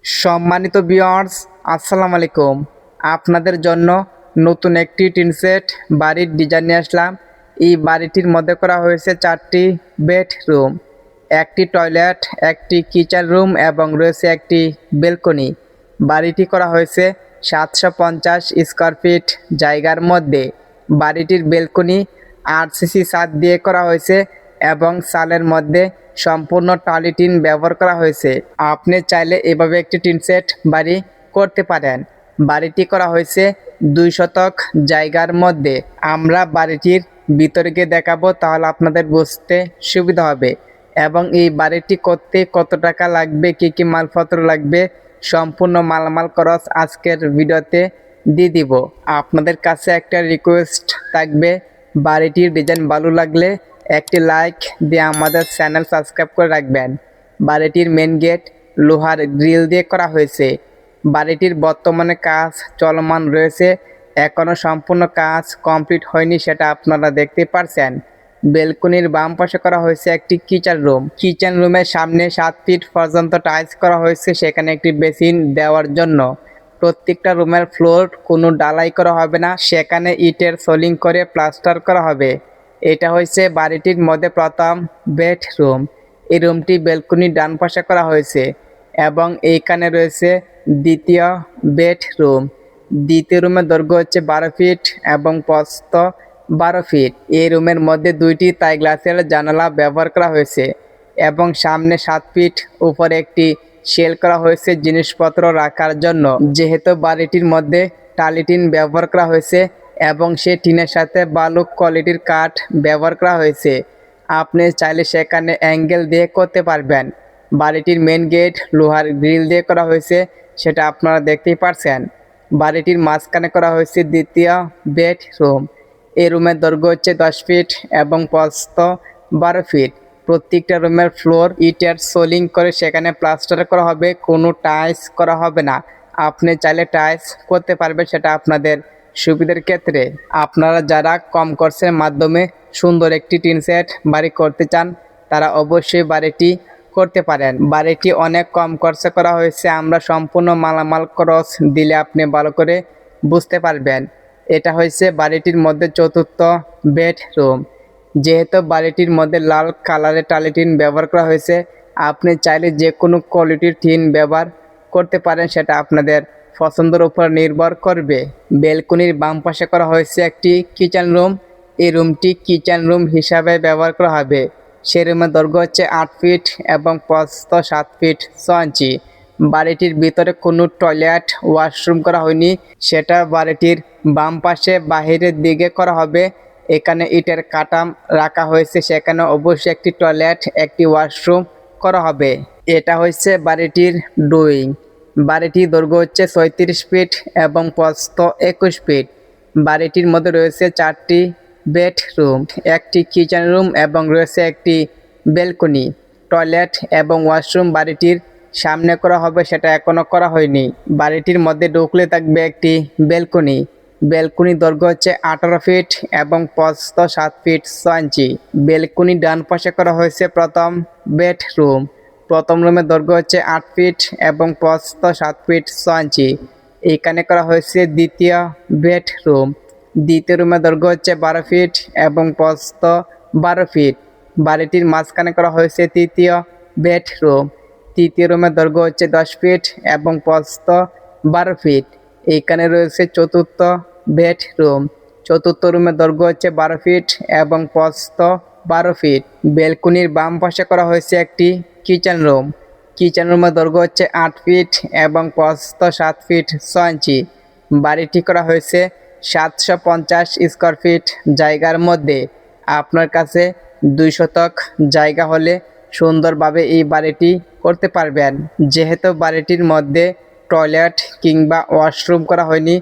সম্মানিত ভিউয়ার্স, আসসালামু আলাইকুম। আপনাদের জন্য নতুন একটি টিন সেট বাড়ির ডিজাইন নিয়ে আসলাম। এই বাড়িটির মধ্যে করা হয়েছে 4টি বেডরুম, একটি টয়লেট, একটি কিচেন রুম এবং রয়েছে একটি বেলকনি। বাড়িটি করা হয়েছে 750 স্কোয়ার ফিট জায়গার মধ্যে। বাড়িটির বেলকনি আরসিসি ছাদ দিয়ে করা হয়েছে এবং চালের মধ্যে সম্পূর্ণ টালি টিন ব্যবহার করা হয়েছে। আপনি চাইলে এভাবে একটি টিন সেট বাড়ি করতে পারেন। বাড়িটি করা হয়েছে 2 শতক জায়গার মধ্যে। আমরা বাড়িটির ভিতরে গিয়ে দেখাবো, তাহলে আপনাদের বুঝতে সুবিধা হবে। এবং এই বাড়িটি করতে কত টাকা লাগবে, কি কি মালপত্র লাগবে, সম্পূর্ণ মালামাল খরচ আজকের ভিডিওতে দিয়ে দিব। আপনাদের কাছে একটা রিকোয়েস্ট থাকবে, বাড়িটির ডিজাইন ভালো লাগলে একটি লাইক দিয়ে আমাদের চ্যানেল সাবস্ক্রাইব করে রাখবেন। বাড়িটির মেন গেট লোহার গ্রিল দিয়ে করা হয়েছে। বাড়িটির বর্তমানে কাজ চলমান রয়েছে, এখনও সম্পূর্ণ কাজ কমপ্লিট হয়নি, সেটা আপনারা দেখতে পারছেন। বেলকনির বাম পাশে করা হয়েছে একটি কিচেন রুম। কিচেন রুমের সামনে 7 ফিট পর্যন্ত টাইলস করা হয়েছে, সেখানে একটি বেসিন দেওয়ার জন্য। প্রত্যেকটা রুমের ফ্লোর কোনো ডালাই করা হবে না, সেখানে ইটের সোলিং করে প্লাস্টার করা হবে। এটা হয়েছে বাড়িটির মধ্যে প্রথম বেডরুম। এই রুমটি বেলকনির ডান পাশে করা হয়েছে এবং এইখানে রয়েছে দ্বিতীয় বেডরুম। দ্বিতীয় রুমের দৈর্ঘ্য হচ্ছে 12 ফিট এবং প্রস্থ 12 ফিট। এই রুমের মধ্যে 2টি তাই গ্লাসের জানালা ব্যবহার করা হয়েছে এবং সামনে 7 ফিট উপরে একটি শেল করা হয়েছে জিনিসপত্র রাখার জন্য। যেহেতু বাড়িটির মধ্যে টালি টিন ব্যবহার করা হয়েছে এবং সে টিনের সাথে ভালো কোয়ালিটির কাঠ ব্যবহার করা হয়েছে, আপনি চাইলে সেখানে অ্যাঙ্গেল দিয়ে করতে পারবেন। বাড়িটির মেন গেট লোহার গ্রিল দিয়ে করা হয়েছে, সেটা আপনারা দেখতেই পারছেন। বাড়িটির মাঝখানে করা হয়েছে দ্বিতীয় বেডরুম। এই রুমের দৈর্ঘ্য হচ্ছে 10 ফিট এবং প্রস্থ 12 ফিট। প্রত্যেকটা রুমের ফ্লোর ইটের সোলিং করে সেখানে প্লাস্টার করা হবে, কোনো টাইলস করা হবে না। আপনি চাইলে টাইলস করতে পারবেন, সেটা আপনাদের সুবিধার ক্ষেত্রে। আপনারা যারা কম খরচের মাধ্যমে সুন্দর একটি টিন সেট বাড়ি করতে চান, তারা অবশ্যই বাড়িটি করতে পারেন। বাড়িটি অনেক কম খরচে করা হয়েছে, আমরা সম্পূর্ণ মালামাল খরচ দিলে আপনি ভালো করে বুঝতে পারবেন। এটা হয়েছে বাড়িটির মধ্যে চতুর্থ বেডরুম। যেহেতু বাড়িটির মধ্যে লাল কালারের টালি টিন ব্যবহার করা হয়েছে, আপনি চাইলে যে কোনো কোয়ালিটির টিন ব্যবহার করতে পারেন, সেটা আপনাদের পছন্দের উপর নির্ভর করবে। বেলকনির বাম পাশে করা হয়েছে একটি কিচেন রুম। এই রুমটি কিচেন রুম হিসাবে ব্যবহার করা হবে। সে রুমের দৈর্ঘ্য হচ্ছে 8 ফিট এবং প্রস্থ 7 ফিট 6 ইঞ্চি। বাড়িটির ভিতরে কোনো টয়লেট ওয়াশরুম করা হয়নি, সেটা বাড়িটির বাম পাশে বাহিরের দিকে করা হবে। এখানে ইটের কাঠাম রাখা হয়েছে, সেখানে অবশ্যই একটি টয়লেট, একটি ওয়াশরুম করা হবে। এটা হচ্ছে বাড়িটির ড্রয়িং। বাড়িটির দৈর্ঘ্য হচ্ছে 36 ফিট এবং প্রস্থ 21 ফিট। বাড়িটির মধ্যে রয়েছে 4টি বেডরুম, একটি কিচেন রুম এবং রয়েছে একটি বেলকনি। টয়লেট এবং ওয়াশরুম বাড়িটির সামনে করা হবে, সেটা এখনও করা হয়নি। বাড়িটির মধ্যে ঢুকলে থাকবে একটি বেলকনি। বেলকনির দৈর্ঘ্য হচ্ছে 18 ফিট এবং প্রস্থ 7 ফিট 6 ইঞ্চি। বেলকনি ডান পাশে করা হয়েছে প্রথম বেডরুম। প্রথম রুমের দৈর্ঘ্য হচ্ছে 8 ফিট এবং প্রস্থ 7 ফিট 6 ইঞ্চি। এইখানে করা হয়েছে দ্বিতীয় বেডরুম। দ্বিতীয় রুমের দৈর্ঘ্য হচ্ছে 12 ফিট এবং প্রস্থ 12 ফিট। বাড়িটির মাঝখানে করা হয়েছে তৃতীয় বেডরুম। তৃতীয় রুমের দৈর্ঘ্য হচ্ছে 10 ফিট এবং প্রস্থ 12 ফিট। এইখানে রয়েছে চতুর্থ বেডরুম। চতুর্থ রুমের দৈর্ঘ্য হচ্ছে 12 ফিট এবং প্রস্থ 12 ফিট। বেলকনির বাম পাশে করা হয়েছে একটি কিচেন রুম। কিচেন রুমের দৈর্ঘ্য হচ্ছে 8 ফিট এবং প্রস্থ 7 ফিট 6 ইঞ্চি। বাড়িটি করা হয়েছে 750 স্কোয়ার ফিট জায়গার মধ্যে। আপনার কাছে 2 শতক জায়গা হলে সুন্দরভাবে এই বাড়িটি করতে পারবেন। যেহেতু বাড়িটির মধ্যে টয়লেট কিংবা ওয়াশরুম করা হয়নি,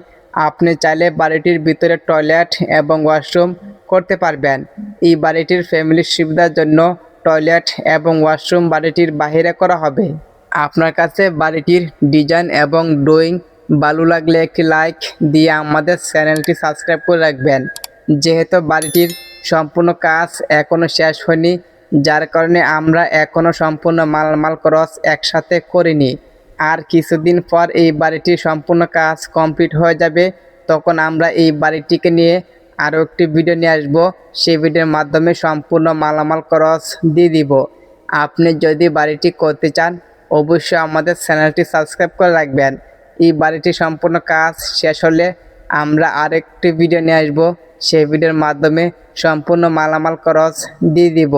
আপনি চাইলে বাড়িটির ভিতরে টয়লেট এবং ওয়াশরুম করতে পারবেন। এই বাড়িটির ফ্যামিলির সুবিধার জন্য টয়লেট এবং ওয়াশরুম বাড়িটির বাইরে করা হবে। আপনার কাছে বাড়িটির ডিজাইন এবং ড্রয়িং ভালো লাগলে একটি লাইক দিয়ে আমাদের চ্যানেলটি সাবস্ক্রাইব করে রাখবেন। যেহেতু বাড়িটির সম্পূর্ণ কাজ এখনও শেষ হয়নি, যার কারণে আমরা এখনও সম্পূর্ণ মালামাল খরচ একসাথে করিনি। আর কিছুদিন পর এই বাড়িটির সম্পূর্ণ কাজ কমপ্লিট হয়ে যাবে। তখন আমরা এই বাড়িটিকে নিয়ে আরও একটি ভিডিও নিয়ে আসবো। সেই ভিডিওর মাধ্যমে সম্পূর্ণ মালামাল খরচ দিয়ে দিব। আপনি যদি বাড়িটি করতে চান অবশ্যই আমাদের চ্যানেলটি সাবস্ক্রাইব করে রাখবেন। এই বাড়িটির সম্পূর্ণ কাজ শেষ হলে আমরা আরেকটি ভিডিও নিয়ে আসবো। সেই ভিডিওর মাধ্যমে সম্পূর্ণ মালামাল খরচ দিয়ে দিব।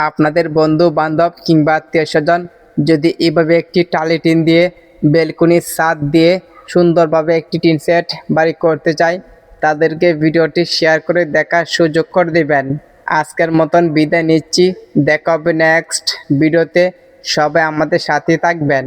আপনাদের বন্ধু বান্ধব কিংবা আত্মীয় স্বজন যদি এভাবে একটি টালি টিন দিয়ে বেলকনির ছাদ দিয়ে সুন্দরভাবে একটি টিন সেট বাড়ি করতে চায় তাদেরকে ভিডিওটি শেয়ার করে দেখার সুযোগ করে দেবেন। আজকের মতন বিদায় নিচ্ছি। দেখা হবে নেক্সট ভিডিওতে। সবাই আমাদের সাথে থাকবেন।